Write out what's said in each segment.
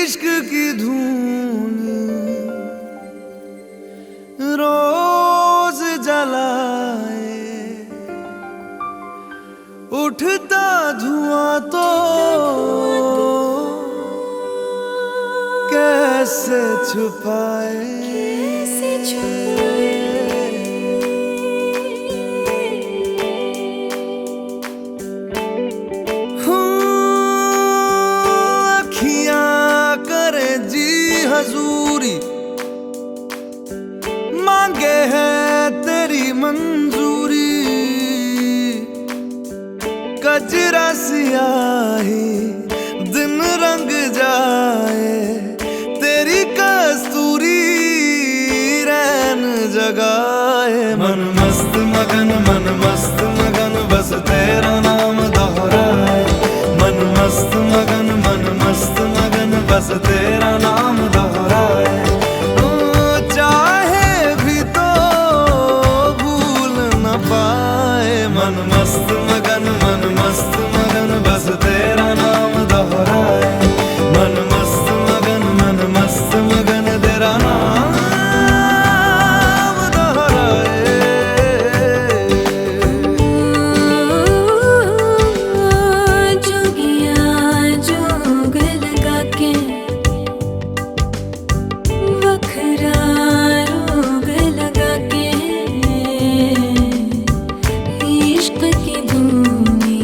इश्क की धून रोज जलाए, उठता धुआं तो कैसे छुपाए। अखियां करे जी हजूरी, मांगे है तेरी मंजूरी। कजरा सियाही दिन रंग जाए, तेरी कस्तूरी रैन जगाए। मन मस्त मगन बस तेरा नाम दोहराए। मन मस्त मगन बस तेरा नाम दोहराए। चाहे भी तो भूल न पाए। मन मस्त मगन बस तेरा नाम दोहराए। मन मस्त मगन तेरा नाम दोहराए। जोगिया जोग लगा के वखरा रोग लगा के, इश्क की धूनी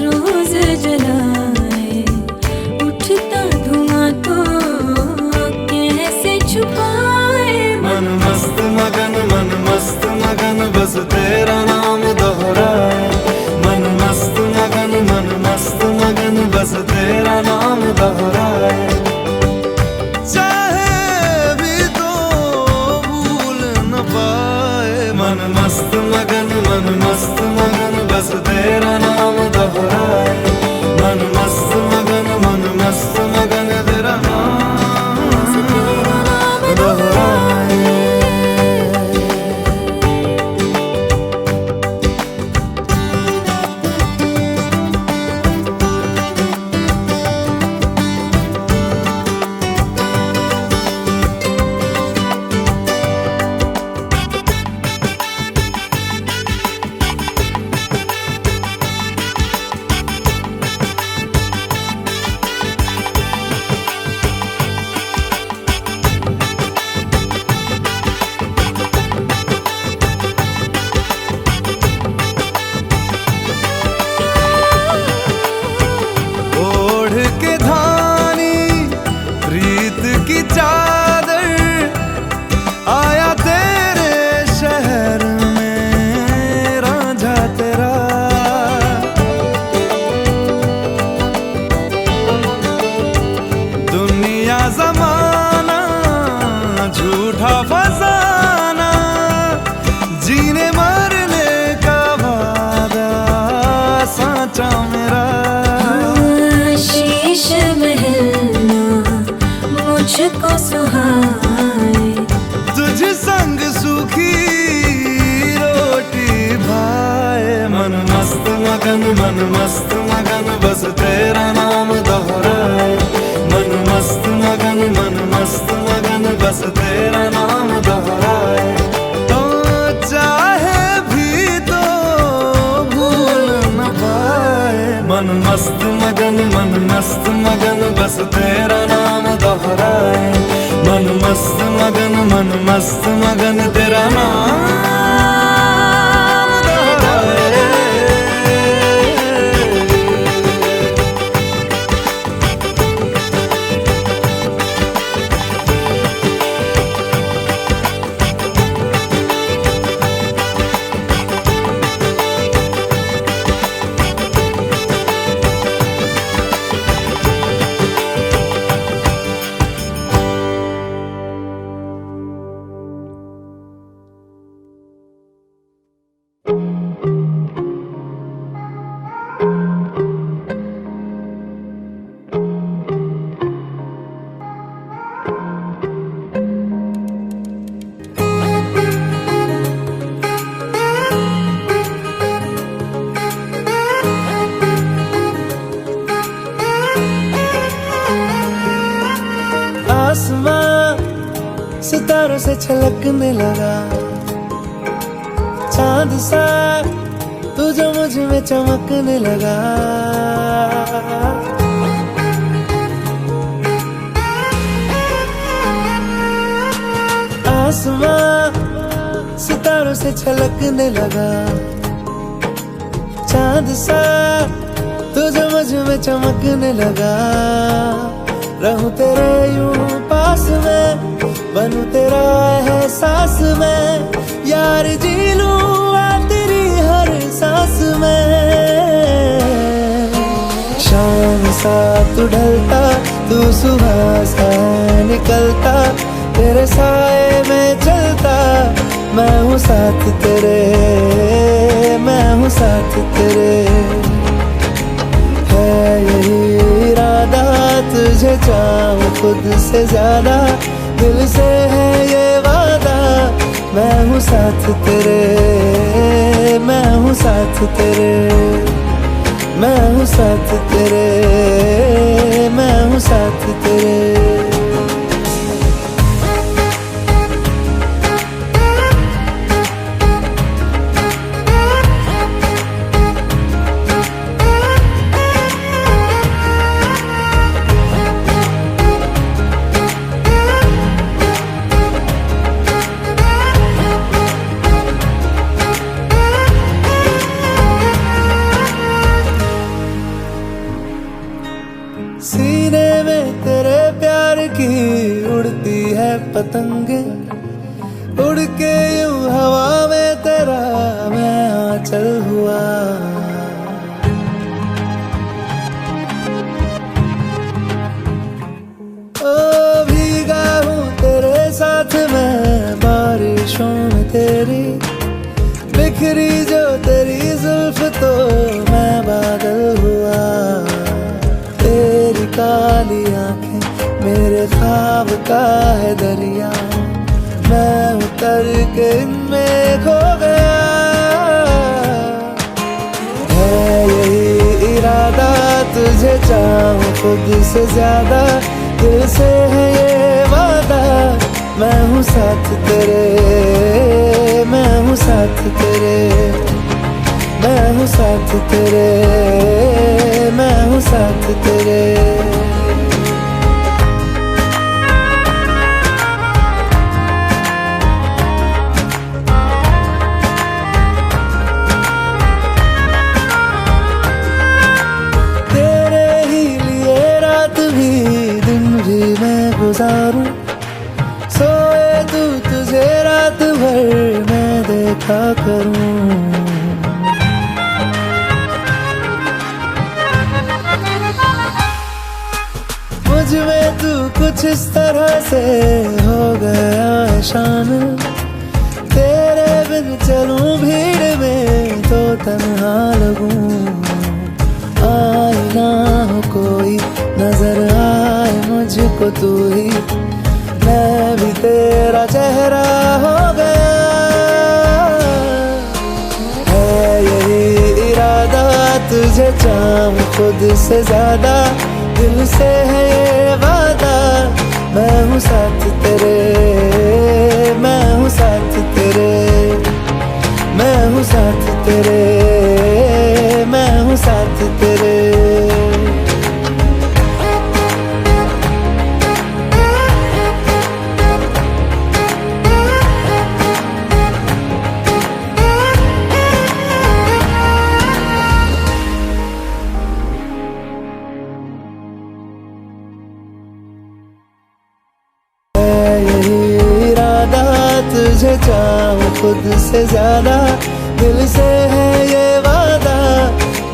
रोज जलाए, उठता धुआं तो कैसे छुपाए। मन मस्त मगन बस तेरा नाम दोहराए। मन मस्त मगन बस तेरा नाम दोहराए। चाहे भी तो भूल न पाए। मन मस्त मगन बस तेरा नाम दोहराए। मन मस्त मगन तेरा नाम दोहराए। की चादर आया तेरे शहर में रांझा तेरा। दुनिया जमाना झूठा फसाना, जीने मरने का वादा साचा मेरा। शीश महलना मुझको सुहाए, तुझ संग सूखी रोटी भाए। मन मस्त मगन बस तेरा नाम दोहराए। मन मस्त मगन बस तेरा नाम दोहराए। तो चाहे भी तो भूल न पाए। मन मस्त मगन बस तेरा नाम दोहराए। मन मस्त मगन तेरा नाम सितारों से छलकने लगा चांद सा, तू जो मुझ में चमकने लगा। आसमां सितारों से छलकने लगा चांद सा, तू जो मुझ में चमकने लगा। रहूं तेरे यूं पास में, बनूं तेरा एहसास में, यार जी लूं तेरी हर सांस में। शाम सा तू ढलता, तू सुबह सा निकलता, तेरे साए में चलता, मैं हूँ साथ तेरे, मैं हूँ साथ तेरे। है यही इरादा तुझे चाहूं खुद से ज्यादा, दिल से है ये वादा, मैं हूँ साथ तेरे, मैं हूँ साथ तेरे, मैं हूँ साथ तेरे, मैं हूँ साथ तेरे। सीने में तेरे प्यार की उड़ती है पतंगे, उड़ के यूं हवा में तेरा मैं आंचल हुआ। ओ भीगा हूँ तेरे साथ मैं बारिशों में तेरी, बिखरी जो तेरी जुल्फ तो मैं बादल हुआ। तेरी काली आंखें मेरे ख्वाब का है दरिया, मैं उतर के इनमें खो गया। है यही इरादा तुझे चाहूं खुद से ज्यादा, दिल से है ये वादा, मैं हूँ साथ तेरे, मैं हूँ साथ तेरे, मैं हूँ साथ तेरे, मैं हूँ साथ तेरे। तेरे ही लिए रात भी दिन भी मैं गुजारूं, सोए तू तुझे रात भर मैं देखा करूं। मुझ में तू कुछ इस तरह से हो गया है शामिल, तेरे बिन चलूं भीड़ में तो तन्हा लगूं। आए ना हो कोई नजर आए मुझको तू ही, मैं भी तेरा चेहरा हो गया। है यही इरादा तुझे चाहूं खुद से ज्यादा, दिल से है ये वादा, मैं हूँ साथ तेरे, मैं हूँ साथ तेरे, मैं हूँ साथ तेरे, मैं हूँ साथ तेरे। तुझे चाहूं खुद से ज्यादा, दिल से है ये वादा,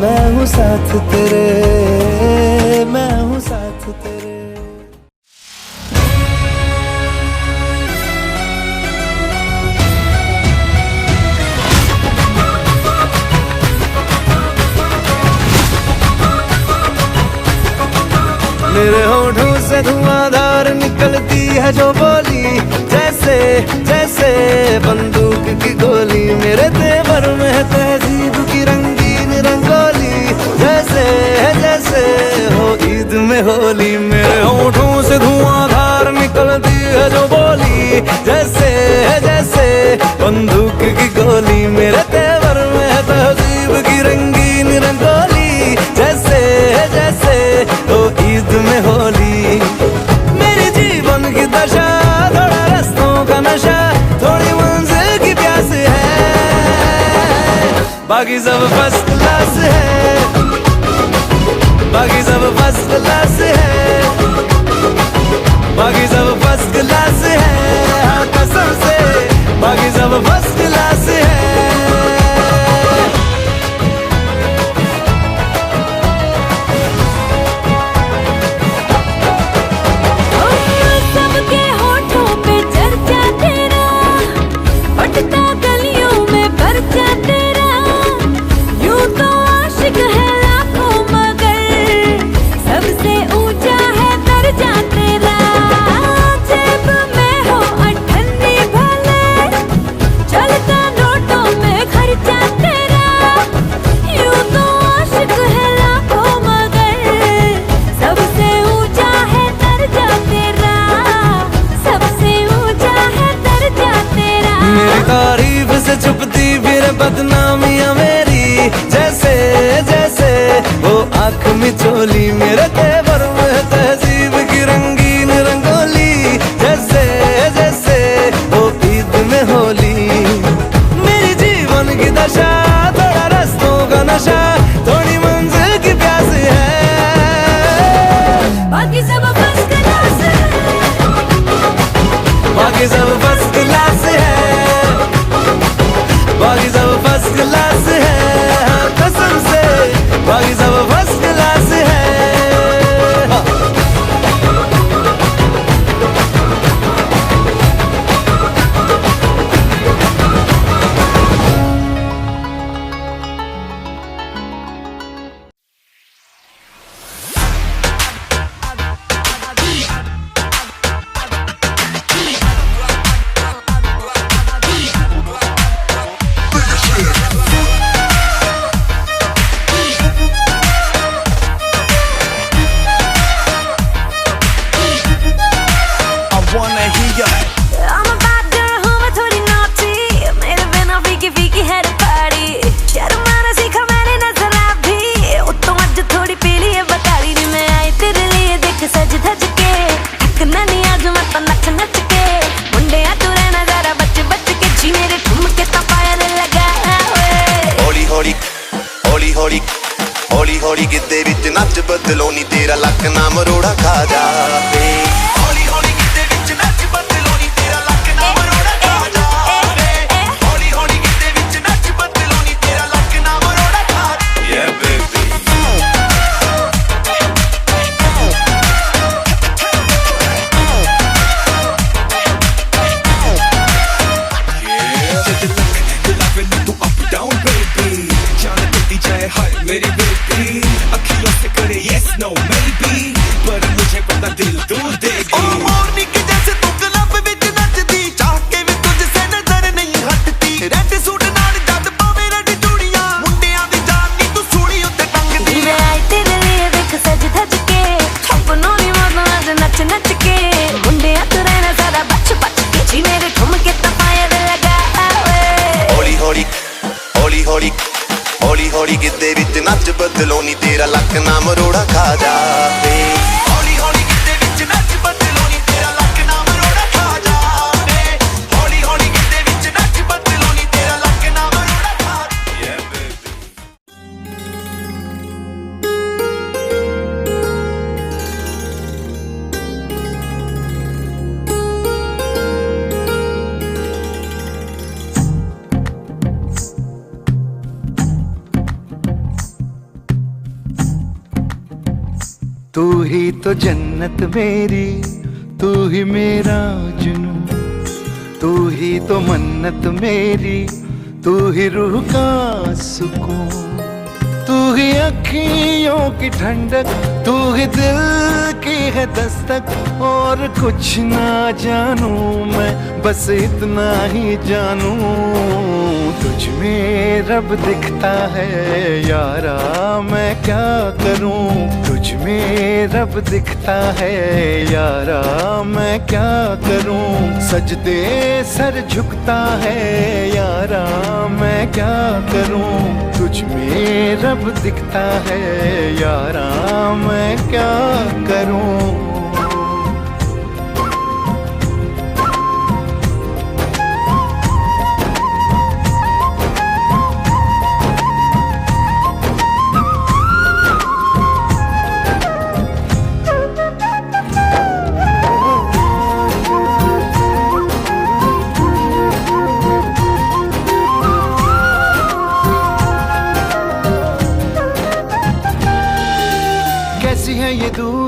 मैं हूँ साथ तेरे, मैं हूँ साथ तेरे। मेरे होठों से धुआंधार निकलती है जो बोली, जैसे जैसे बंदूक की गोली। मेरे तेवर में है तहजीब की रंगीन रंगोली, जैसे जैसे हो ईद में होली। मेरे होठों से धुआंधार निकलती है जो बोली, जैसे फर्स्ट क्लास है, बाकी सब फर्स्ट क्लास है, बाकी सब फर्स्ट क्लास है, हाँ कसम से बाकी सब फर्स्ट क्लास है। तारीफ से छुपती फिर बदनामियां मेरी, जैसे जैसे वो आंख में चोली मेरे तेवर में तहजीब की रंगीन रंगोली, जैसे जैसे वो ईद में होली। मेरी जीवन की दशा थोड़ा रास्तों का नशा, थोड़ी मंजिल की प्यास है, बाकी सब फर्स्ट क्लास है, बाकी सब फर्स्ट क्लास है, बाकी सब फर्स्ट क्लास है, हाँ कसम से बाकी सब फर्स्ट क्लास है। हौली हौली गिद्दे विच नच बदलो नी तेरा लक ना मरोड़ा खा जावे, हौली हौली गिद्दे विच नच बदलो नी तेरा लक ना मरोड़ा खा जावे, हौली हौली गिद्दे विच नच बदलो नी तेरा लक ना मरोड़ा खा जावे। Yeah baby मेरी बेटी अखियों से करे yes no maybe, पर मुझे पता दिल तू देगी। ओ मोरनी के जैसे तू क्लब विच नचदी, चाह के भी तुझसे नजर नहीं हटती, रेड सूट नाल जद पावे रेड चूड़ियां, मुंडियां दी जान नी तू सूली उत्ते टंगदी। मैं आई तेरे लिए देख सज धज के, अपनों नी मौत आज नच नच के, मुंडियां तू रहना सारा बच बच के, जी मेरे ठुमके ता फायर लगा ओए। हौली हौली हौली हौली हौली हौली गिद्दे विच नच बदलो नी तेरा लक ना मरोड़ा खा जावे, हौली हौली गिद्दे विच नच बदलो नी तेरा लक ना मरोड़ा खा जावे, हौली हौली गिद्दे विच नच बदलो नी तेरा लक ना मरोड़ा खा जावे। तू ही तो जन्नत मेरी, तू ही मेरा जुनून, तू ही तो मन्नत मेरी, तू ही रूह का सुकून, तू ही अखियों की ठंडक, तू ही दिल की है दस्तक, और कुछ ना जानू मैं बस इतना ही जानू, तुझ में रब दिखता है यारा मैं क्या करूं, तुझ में रब दिखता है यारा मैं क्या करूं, सजदे सर झुकता है यारा मैं क्या करूं, तुझ में रब दिखता है यारा मैं क्या करूं।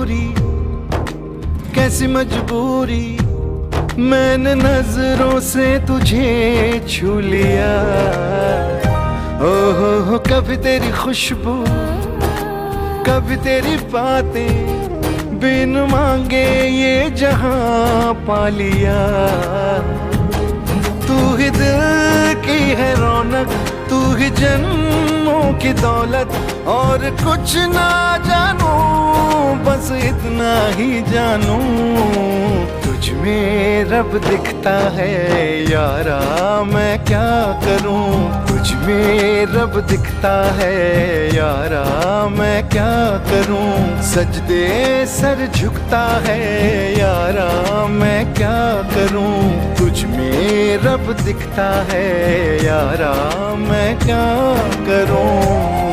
दूरी कैसी मजबूरी, मैंने नजरों से तुझे छू लिया। हो कभी तेरी खुशबू कभी तेरी बातें, बिन मांगे ये जहां पा लिया। तू ही दिल की है रौनक, तू ही जन्मों की दौलत, और कुछ ना जानू बस इतना ही जानू, तुझ में रब दिखता है यारा मैं क्या करूं। तुझ में रब दिखता है यारा मैं क्या करूं, सजदे सर झुकता है यारा मैं क्या करूं। तुझ में रब दिखता है यारा मैं क्या करूं।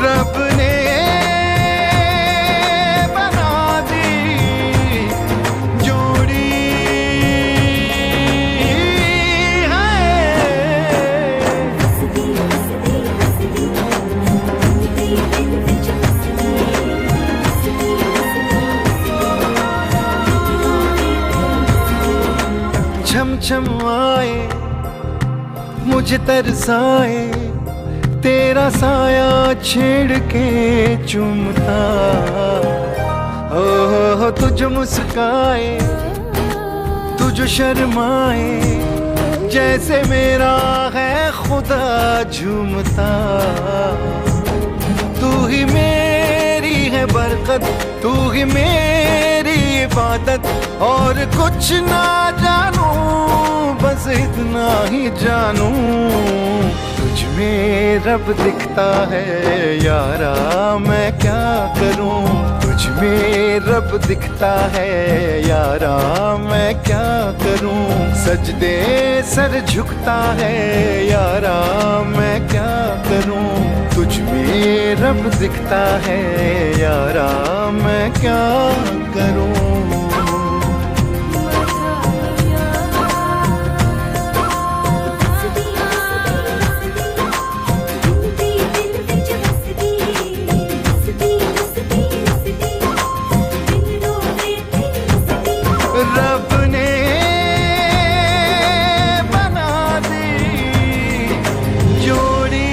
रब ने बना दी जोड़ी छम छम आए मुझे तरसाए, तेरा साया छेड़ के चूमता। हो तुझ मुस्काए तुझ शर्माए, जैसे मेरा है खुदा झूमता। तू ही मेरी है बरकत, तू ही मेरी इबादत, और कुछ ना जानू बस इतना ही जानू, तुझ में रब दिखता है यारा मैं क्या करूं। तुझ में रब दिखता है यारा मैं क्या करूं, सजदे सर झुकता है यारा मैं क्या करूं। तुझ में रब दिखता है यारा मैं क्या करूं। रब ने बना दी जोड़ी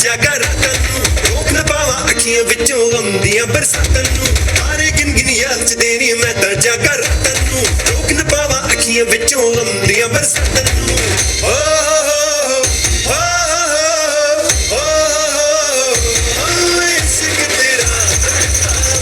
जागा रातां नूं रोक ना पावां अखियां विचों गम दियां बरसातां नूं तारे गिन गिन याद च देनी मैं तां जागा रातां नूं रोक न पावां अखियां विचों लंदियां बरसातां नूं ओ हो हो हो इश्क तेरा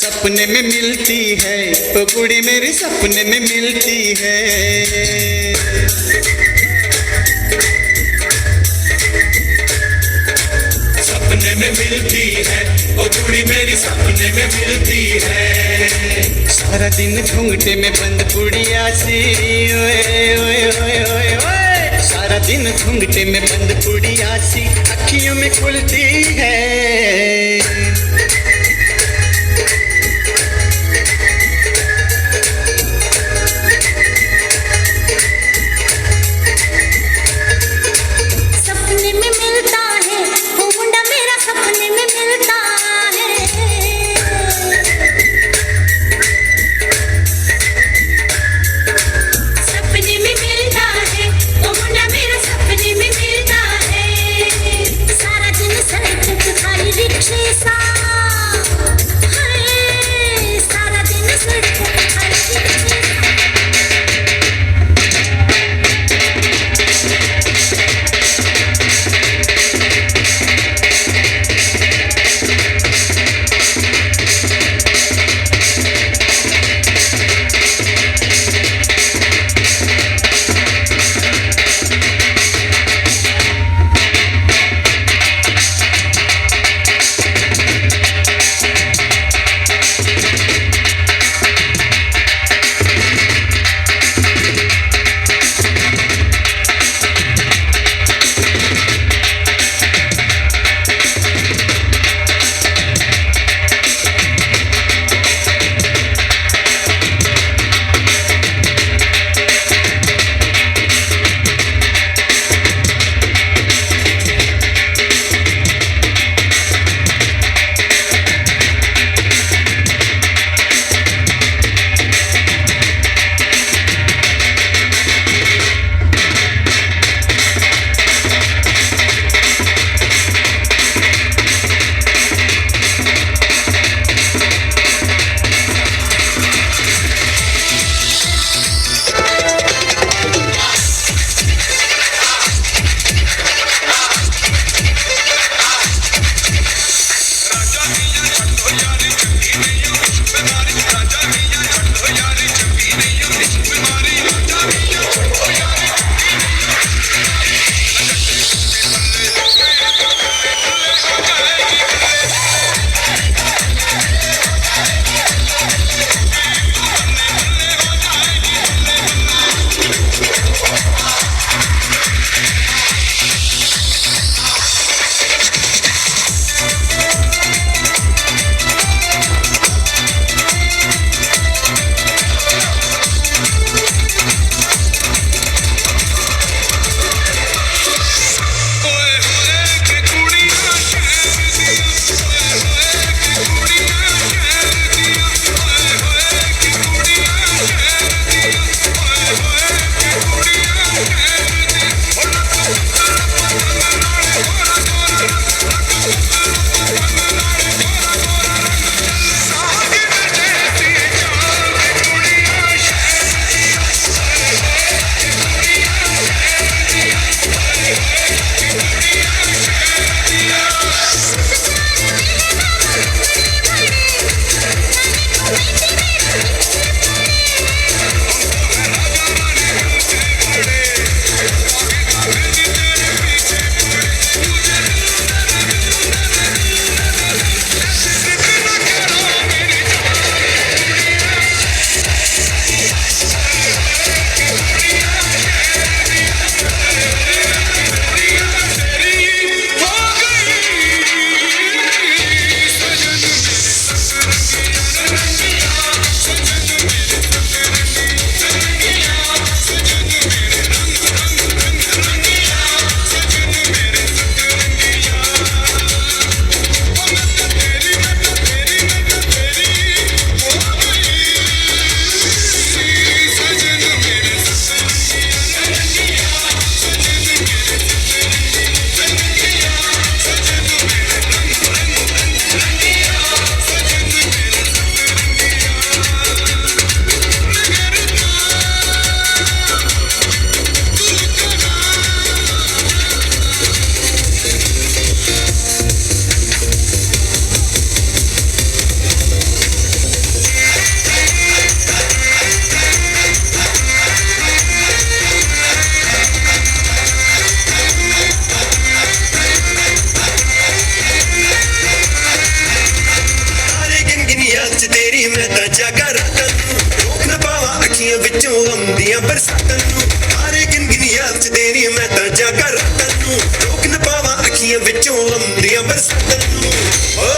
सपने में मिलती है वो कुड़ी मेरी सपने में मिलती है। सपने में मिलती है ओ कुड़ी मेरी सपने में मिलती है। सारा दिन घूंघटे में बंद पुड़िया सी ओए ओए ओए ओए ओए। सारा दिन घूंघटे में बंद पुड़िया सी अखियों में खुलती है। सपने में मिलता है वो मुंडा मेरा सपने में मिलता है। सपने में मिलता है वो मुंडा मेरा सपने में मिलता है। सारा दिन सड़क खाली रिक्शे सा है। सारा दिन सड़क खाली रिक्शे सा। मैं तां जागा रातां नूं रोक ना पावां अखियां विचों गम दियां बरसातां नूं हारे गिन गिन याद च तेरी मैं तां जागा रातां नूं रोक ना पावां अखियां विचों गम दियां बरसातां नूं ओ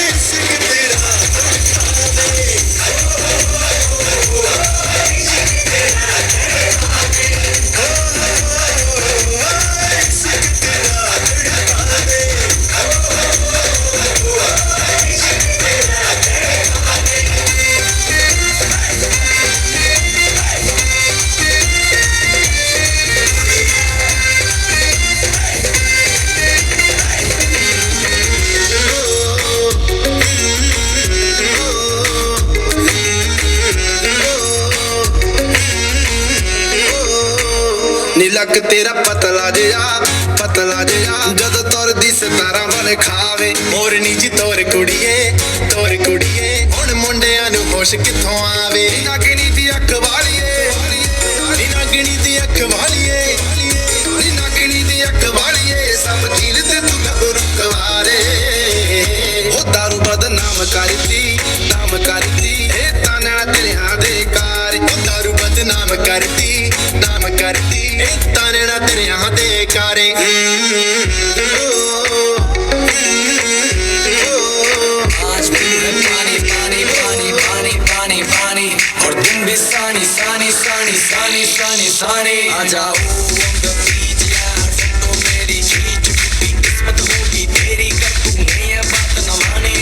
इश्क तेरा नीलक तेरा पतला जिया जद तुरदी सितारा बन खावे मोरनी जी तोर कुड़िए हुण मुंडियां नू होश किथों आवे नागिनी दी अख वालिए नागिनी दी अख वालिए नागिनी दी अख वालिए सब झील ते तू गबरू कवारे ओ दारू बदनाम करती ए ताना तेरे हां दे कार ओ दारू बदनाम करती ए ताने ना तेरे हां दे कारे आज भी है पानी पानी पानी पानी पानी पानी और तुम भी सानी सानी सानी सानी सानी सानी आ जाओ on the beach यार तो मेरी चीज टूटी किस्मत होगी तेरी कर तूने ये बात न मानी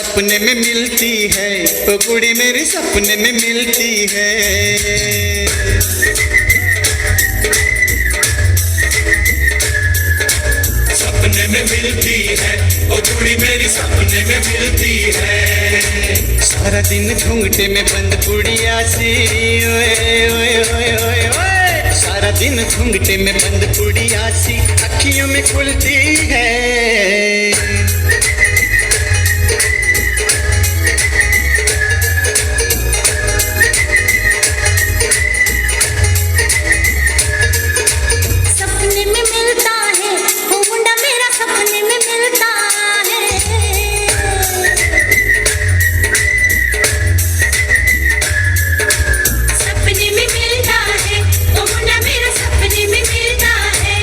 सपने में मिलती है, ओ कुड़ी मेरी सपने में मिलती है। सपने में मिलती है, ओ कुड़ी मेरी सपने में मिलती है। सारा दिन घूंघटे में बंद कुड़िया सी, ओए ओए ओए ओए ओए। सारा दिन घूंघटे में बंद कुड़िया सी अखियों में खुलती है। सपने में मिलता है वो मुंडा मेरा, सपने में मिलता है। सपने में मिलता है वो मुंडा मेरा, सपने में मिलता है।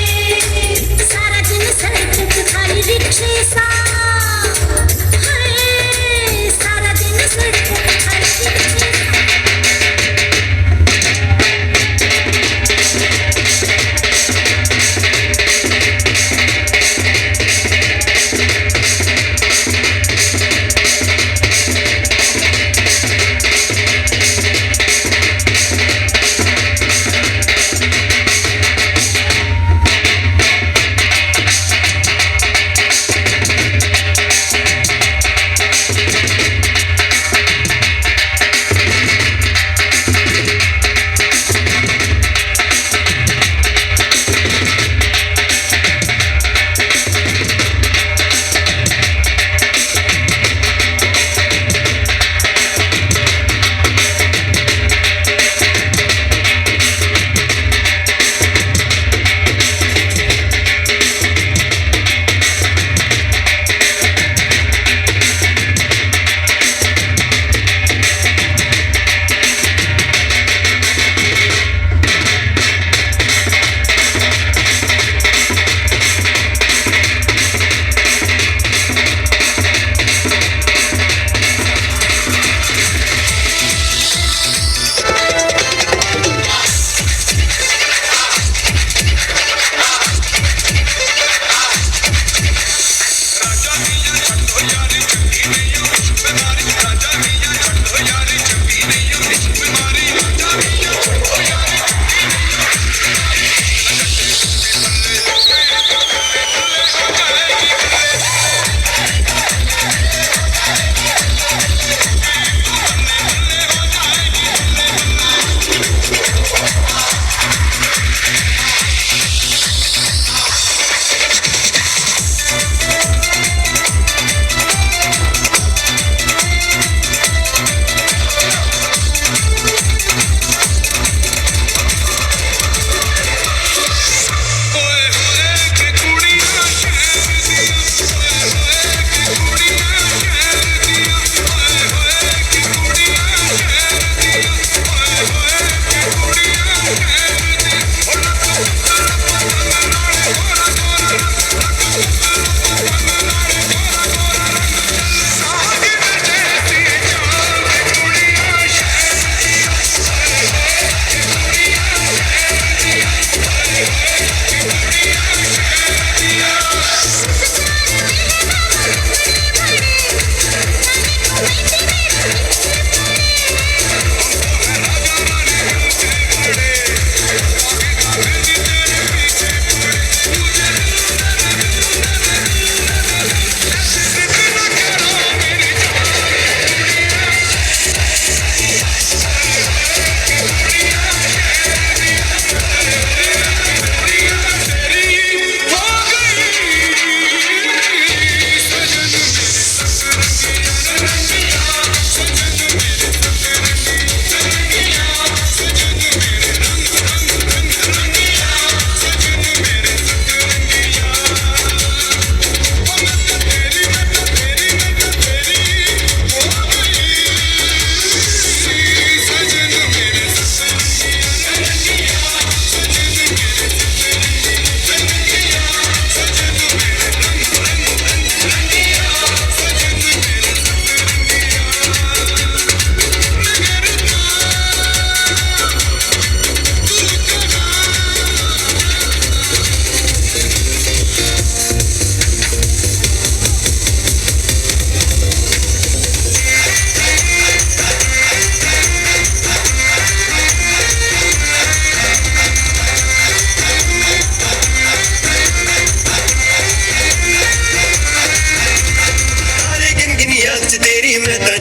सारा दिन सड़क पे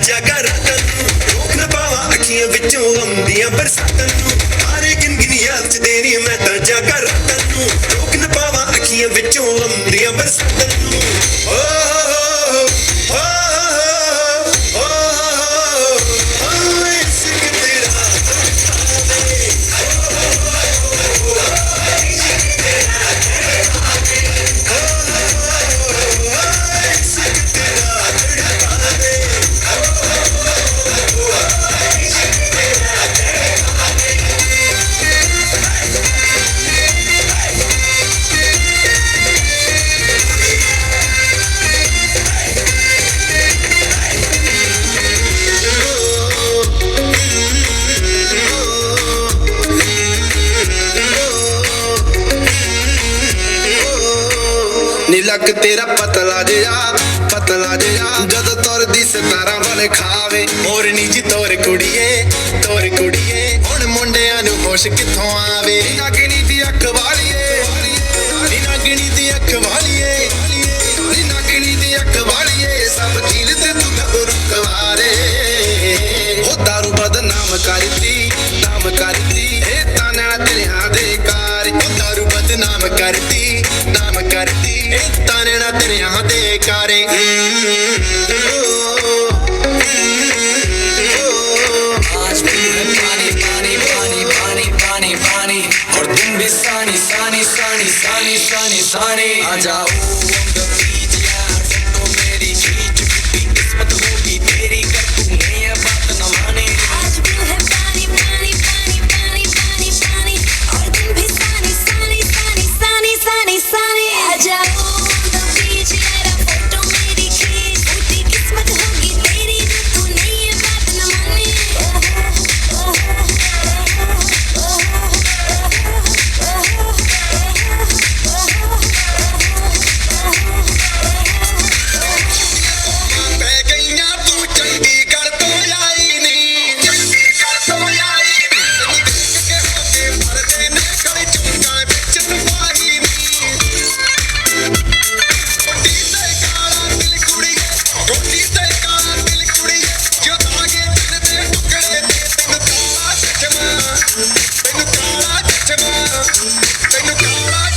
ਜਾਗਾ ਰਾਤਾਂ ਨੂੰ ਰੋਕ ਨਾ ਪਾਵਾਂ ਅੱਖੀਆਂ ਵਿੱਚੋਂ ਆਉਂਦੀਆਂ ਬਰਸਾਤਾਂ ਨੂੰ ਤਾਰੇ ਗਿਣ ਯਾਦ ਚ ਦੇਣੀ ਮੈਂ ਤਾਂ ਜਾਗਾ ਰਾਤਾਂ ਨੂੰ ਰੋਕ ਨਾ ਪਾਵਾਂ ਅੱਖੀਆਂ ਵਿੱਚੋਂ ਆਉਂਦੀਆਂ ਬਰਸਾਤਾਂ ਨੂੰ ਓ ਹੋ ਨੀ ਲੱਕ ਤੇਰਾ ਪਤਲਾ ਜਿਹਾ ਜਦ ਤੁਰਦੀ ਸਤਾਰਾਂ ਵਾਲੇ ਖਾਵੇ ਮੋਰਨੀ ਜੀ ਤੋਰ ਕੁੜੀਏ ਹੁਣ ਮੁੰਡਿਆਂ ਨੂੰ ਹੋਸ਼ ਕਿੱਥੋਂ ਆਵੇ ਨੀ ਨਾਗਣੀ ਦੀ ਅੱਖ ਵਾਲੀਏ ਨੀ ਨਾਗਣੀ ਦੀ ਅੱਖ ਵਾਲੀਏ ਨੀ ਨਾਗਣੀ ਦੀ ਅੱਖ ਵਾਲੀਏ ਸਭ ਜੀਲ ਤੇ ਤੂੰ ਗੱਭਰੂ ਕਵਾਰੇ ਹੋ ਦਾਰੂ ਬਦਨਾਮ ਕਰਦੀ ਇਹ ਤਾਨਾ ਤੇਰਿਆਂ ਦੇ ਕਾਰ ਹੋ ਦਾਰੂ ਬਦਨਾਮ ਕਰਦੀ ਇਹ ਤਾਨਾ ਤੇਰਿਆਂ ਦੇ ਕਾਰੇ आज भी है पानी पानी पानी पानी पानी पानी और तुम भी सानी सानी सानी सानी सानी सानी आ जाओ on the beach यार फोटो मेरी खींच भी किस्मत होगी तेरी कर तूने ये बात न माने आज भी है पानी पानी पानी पानी पानी पानी और तुम भी सानी सानी सानी सानी सानी सानी आ जाओ on the beach यार फोटो मेरी खींच टूटी किस्मत होगी तेरी तूने ये बात न माने ਪੈ ਗਈਆਂ ਤੂੰ ਚੰਡੀਗੜ੍ਹ ਤੋਂ ਆਈ ਨੀ ਤੈਨੂੰ ਦੇਖ ਕੇ ਹੋਕੇ ਮਰਦੇ ਨੇ ਗਲੀ ਚੁੰਗਾਂ ਵਿੱਚ ਤਬਾਹੀ ਨੀ ਕੋਟੀ ਤੇ ਕਾਲਾ ਦਿਲ ਕੁੜੀਏ ਜੋ ਦਾਗੇ ਦਿਲ ਦੇ ਟੁਕੜੇ ਤੇ ਤੈਨੂੰ ਕਾਲਾ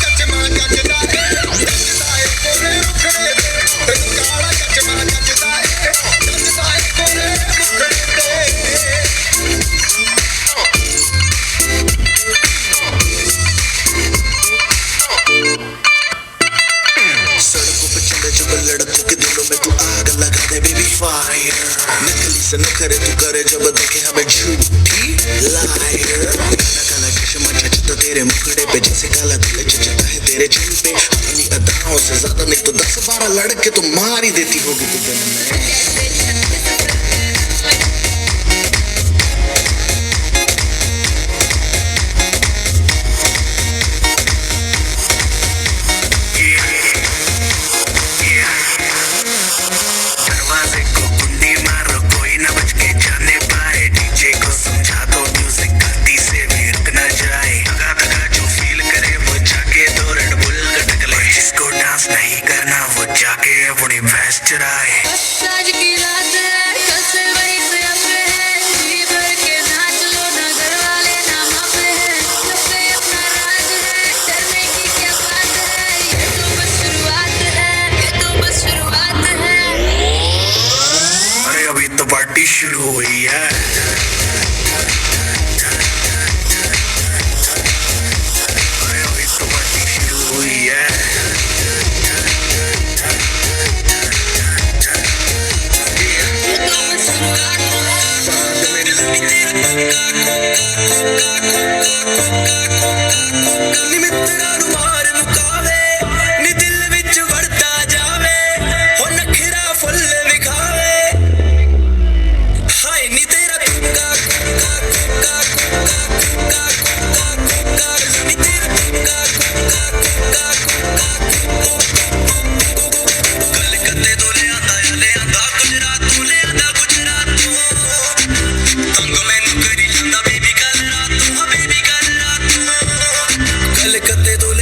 ਚਚਮਾ ਜੱਜਦਾ ਏ ਕੋਰੇ ਮੁਖੜੇ ਤੇ ਤੈਨੂੰ ਕਾਲਾ ਚਚਮਾ ਜੱਜਦਾ ਏ ਕੋਰੇ ਮੁਖੜੇ ਤੇ सड़कों पे चले जब लड़कों के दिलों में तू आग लगा दे बेबी फायर नकली से नखरे तू करे जब देखे हमें झूठी लायर काला काला चश्मा जचता तेरे मुखड़े पे जैसे काला दिल जचता है तेरे जिन पे अपनी अदाओं से ज्यादा नहीं तो 10-12 लड़के तो मार ही देती होगी तू दिन में दरवाजे को कुंडी मारो कोई ना बच के जाने पाए डीजे को समझा दो म्यूजिक गलती से भी रुक ना जाए दगा जो फील करे वो जाके दो रेड बुल गटक ले जिसको डांस नहीं करना वो जाके अपनी भैंस चराए आज की रात है कल से वही से अब है जी भर के नाच लो ना घर वाले ना मापे हैं सबसे अपना राज है डरने की क्या बात है ये तो बस शुरुआत है अरे अभी तो पार्टी शुरू हुई है ਨੀ ਮਿੱਤਰਾਂ ਨੂੰ ਮਾਰ ਮੁਕਾਵੇ ਨੀ ਦਿਲ ਵਿੱਚ ਵੜਦਾ ਜਾਵੇ ਹੋ ਨਖਰਾ ਫੁੱਲ ਵਿਖਾਵੇ ਹਾਏ ਨੀ ਤੇਰਾ ਕੁੱਕਾ ਨੀ ਤੇਰਾ ਕਲਕੱਤੇ ਤੋਂ ਲਿਆਂਦਾ ਗੁਜਰਾਤ ਤੋਂ ਲਿਆਂਦਾ ਗੁਜਰਾਤ ਤੋਂ ਤੰਗ ਮੈਨੂੰ ਕਰੀ ਜਾਂਦਾ ਬੇਬੀ ਕੱਲ ਰਾਤ ਤੋਂ ਕਲਕੱਤੇ ਤੋਂ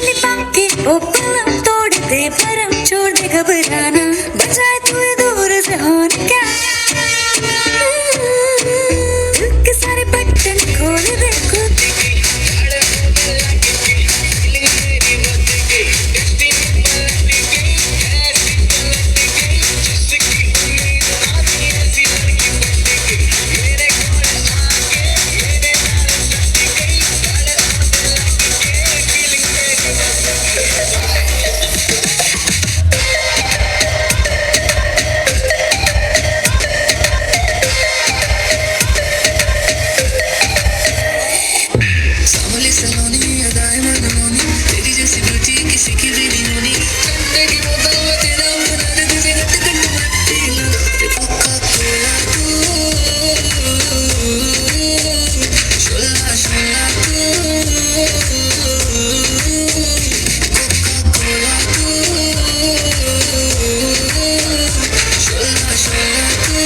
लिपा के ओ पलम तोड़ दे भरम छोड़ दे घबराना बजाए तू दूर से होने क्या दिल के सारे बटन खोल दे खुद सांवली सलोनी अदाएं मनमोनी तेरी जैसी ब्यूटी किसी की भी नहीं होनी चंदे की बोतल में तेरा बना दे तुझे रट कट मट्टीला कोका कोला तू शोला शोला तू कोका कोला तू शोला शोला तू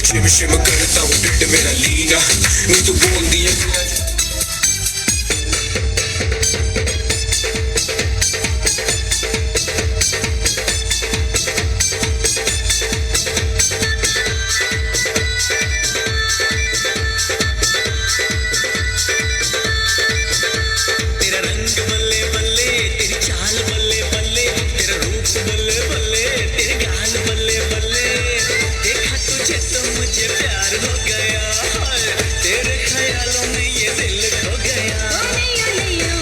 शिव शिव करता हूँ ढिड मेरा लीना नी तू बोलदी है तेरा रंग बल्ले बल्ले तेरी चाल बल्ले बल्ले तेरा रूप बल्ले बल्ले तेरे गाल बल्ले बल्ले देखा तुझे तो मुझे प्यार हो गया हाय, तेरे ख्यालों में ये दिल खो गया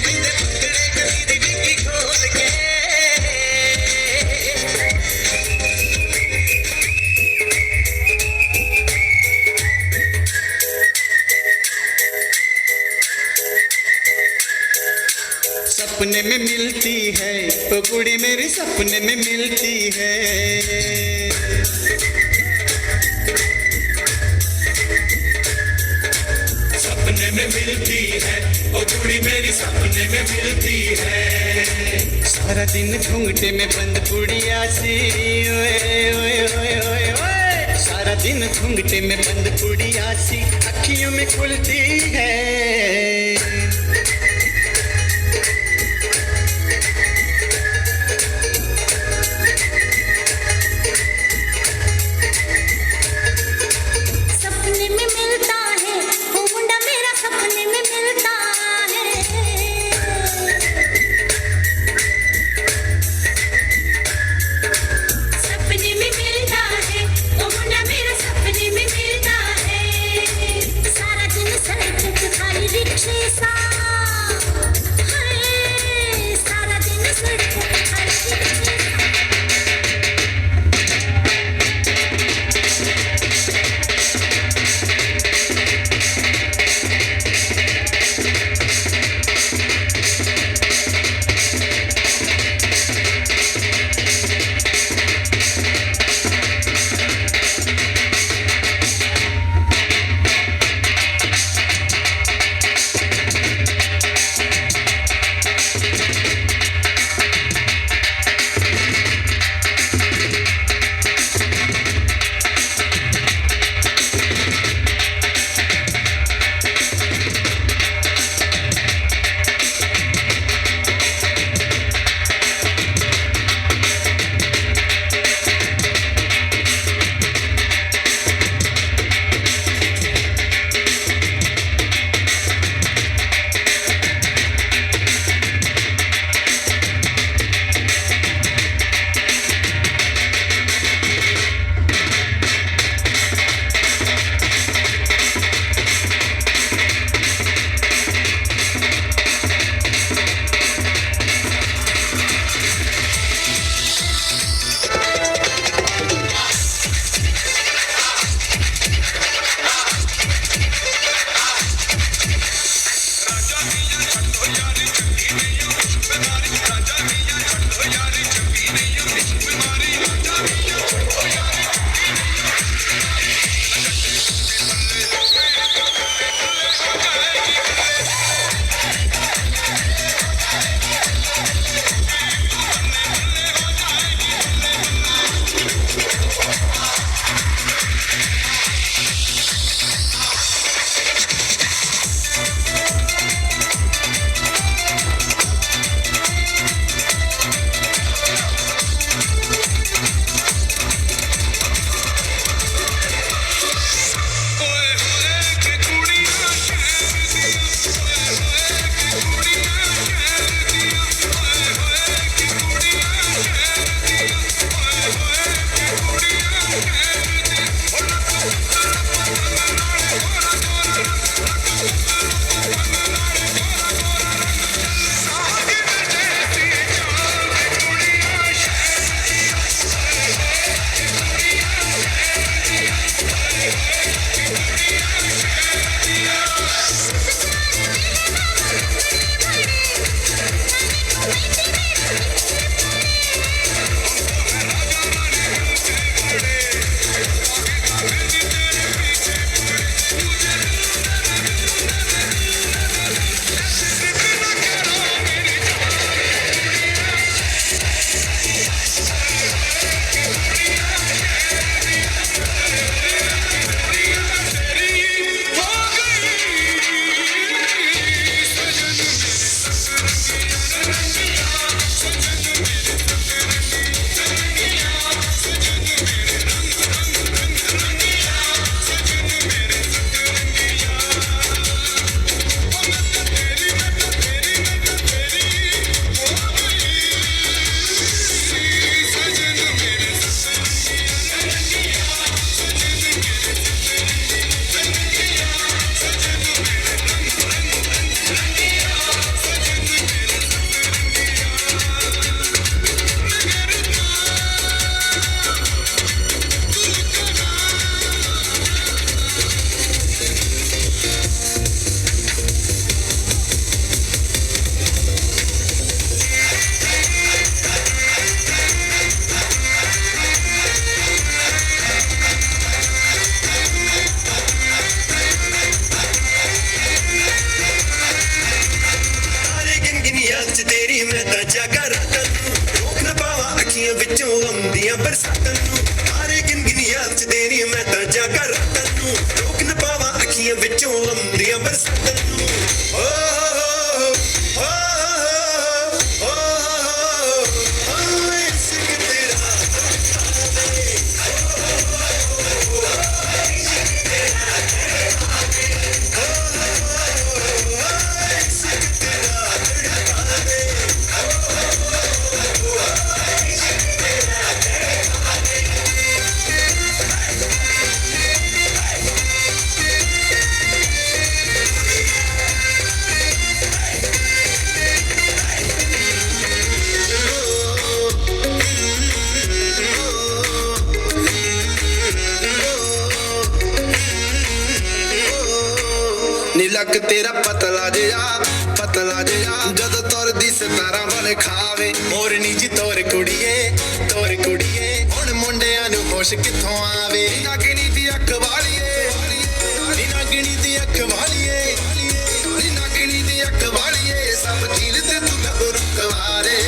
बिंदे पकड़े गली दी डिग्गी खोल के सपने में मिलती है वो कुड़ी मेरी सपने में मिलती है सपने में मिलती है ओ कुड़ी मेरी सपने में मिलती है सारा दिन घूंघटे में बंद कुड़िया सी ओए ओए ओए ओए ओए सारा दिन घूंघटे में बंद कुड़िया सी अखियों में खुलती है सपने में मिलता है वो मुंडा मेरा सपने में मिलता है सपने में मिलता है वो मुंडा मेरा सपने में मिलता है सारा दिन सड़क पे खाली रिक्शे ਗਿਣਗਿਣੀਆਂ ਚ ਤੇਰੀ ਮੈਂ ਤਾਂ ਜਾਗਾ ਰਾਤਾਂ ਨੂੰ ਰੋਕ ਨਾ ਪਾਵਾਂ ਅੱਖੀਆਂ ਵਿੱਚੋਂ ਆਉਂਦੀਆਂ ਬਰਸਾਤਾਂ ਨੂੰ ਤਾਰੇ ਗਿਣਗਿਣੀਆਂ ਚ ਤੇਰੀ ਮੈਂ ਤਾਂ ਜਾਗਾ ਰਾਤਾਂ ਨੂੰ ਰੋਕ ਨਾ ਪਾਵਾਂ ਅੱਖੀਆਂ ਵਿੱਚੋਂ ਆਉਂਦੀਆਂ ਬਰਸਾਤਾਂ ਨੂੰ ਓ ਓ ਓ ਇਸ਼ਕ ਤੇਰਾ ਨੀ ਲੱਕ ਤੇਰਾ ਪਤਲਾ ਜਿਹਾ ਜਦ ਤੁਰਦੀ ਸਤਾਰਾਂ ਵਾਲੇ ਖਾਵੇ ਮੋਰਨੀ ਜੀ ਤੋਰ ਕੁੜੀਏ ਹੁਣ ਮੁੰਡਿਆਂ ਨੂੰ ਹੋਸ਼ ਕਿੱਥੋਂ ਆਵੇ ਨਾਗਣੀ ਦੀ ਅੱਖ ਵਾਲੀਏ ਨੀ ਨਾਗਣੀ ਦੀ ਅੱਖ ਵਾਲੀਏ ਨੀ ਨਾਗਣੀ ਦੀ ਅੱਖ ਵਾਲੀਏ ਸਭ ਝੀਲ ਤੇ ਤੂੰ ਗੱਭਰੂ ਕੁਆਰੇ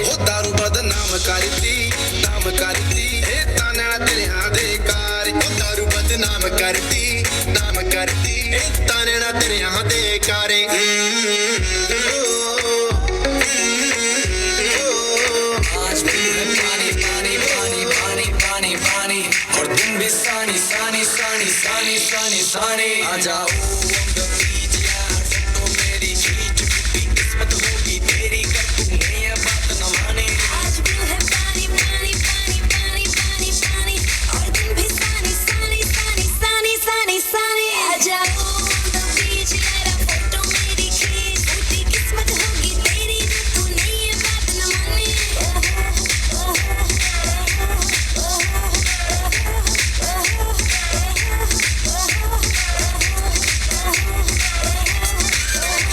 ਹੋ ਦਾਰੂ ਬਦਨਾਮ ਕਰਦੀ ਇਹ ਤਾਨਾ ਤੇਰਿਆਂ ਦੇ ਕਾਰ ਹੋ ਦਾਰੂ ਬਦਨਾਮ ਕਰਦੀ ਇਹ ਤਾਨਾ ਤੇਰਿਆਂ ਦੇ ਕਾਰੇ आज भी है पानी पानी पानी पानी पानी पानी और दिन भी सानी सानी सानी सानी सानी सानी आ जाओ on the beach यार फोटो मेरी खींच टूटी किस्मत होगी तेरी कर तूने ये बात न मानी आज भी है पानी पानी पानी पानी पानी पानी और दिन भी सानी सानी सानी सानी सानी सानी आ जाओ on the beach यारा फोटो मेरी खींच टूटी किस्मत होगी तेरी जो तूने ये बात न मानी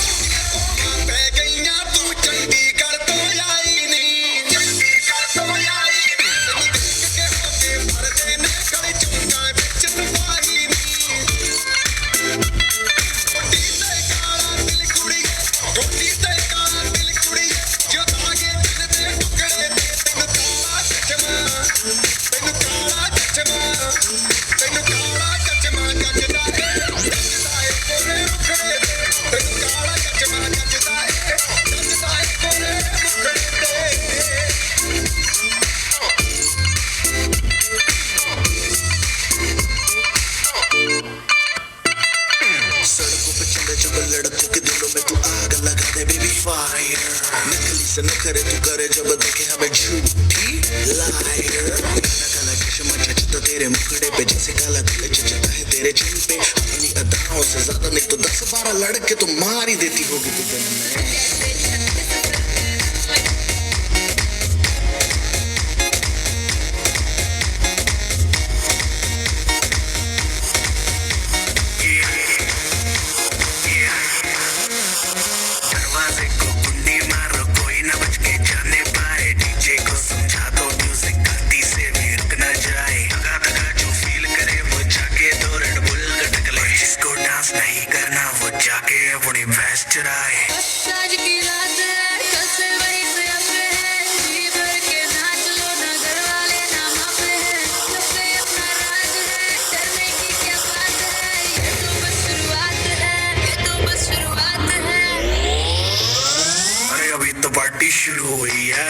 ਪੈ ਗਈਆਂ ਤੂੰ ਚੰਡੀਗੜ੍ਹ ਤੋਂ ਆਈ ਨੀ ਤੈਨੂੰ ਦੇਖ ਕੇ ਹੋ ਕੇ ਮਰਦੇ ਨੇ ਗਲੀ ਚੁੰਕਾਂ ਵਿੱਚ ਤਬਾਹੀ ਨੀ ਕੋਟੀ ਤੇ ਕਾਲਾ ਦਿਲ ਕੁੜੀਏ ਜੋ ਦਾਗੇ ਦਿਲ ਦੇ ਟੁਕੜੇ ਤੇ ਤੈਨੂੰ ਕਾਲਾ ਚਚਮਾ ਜੱਜਦਾ ਏ ਕੋਲੇ ਰੁਖੜੇ ਤੈਨੂੰ ਕਾਲਾ ਚਚਮਾ ਜੱਜਦਾ ਏ ਕੋਲੇ ਰੁਖੜੇ सड़कों पे चले जब लड़कों के दिलों में तू आग लगा दे बेबी फायर नकली से नखरे तू करे जब देखे हमें झूठी लायर काला काला चश्मा जचता तेरे मुखड़े पे जैसे काला दिल जचता है तेरे चिन पे अपनी अदाओं से ज्यादा नहीं तो 10-12 लड़के तो मार ही देती होगी तू दिन में दरवाजे को कुंडी मारो कोई न बच के जाने पाए डीजे को समझा दो म्यूजिक गलती से भी रुक न जाए दगा जो फील करे वो जाके तो रेड बुल गटक ले जिसको डांस नहीं करना वो जाके अपनी भैंस चराए आज की रात है कल से वही से अपने हैं जी भर के नाच लो ना घर वाले ना मापे हैं सबसे अपना राज है डरने की क्या बात है ये तो बस शुरुआत है अरे अभी तो पार्टी शुरू हुई है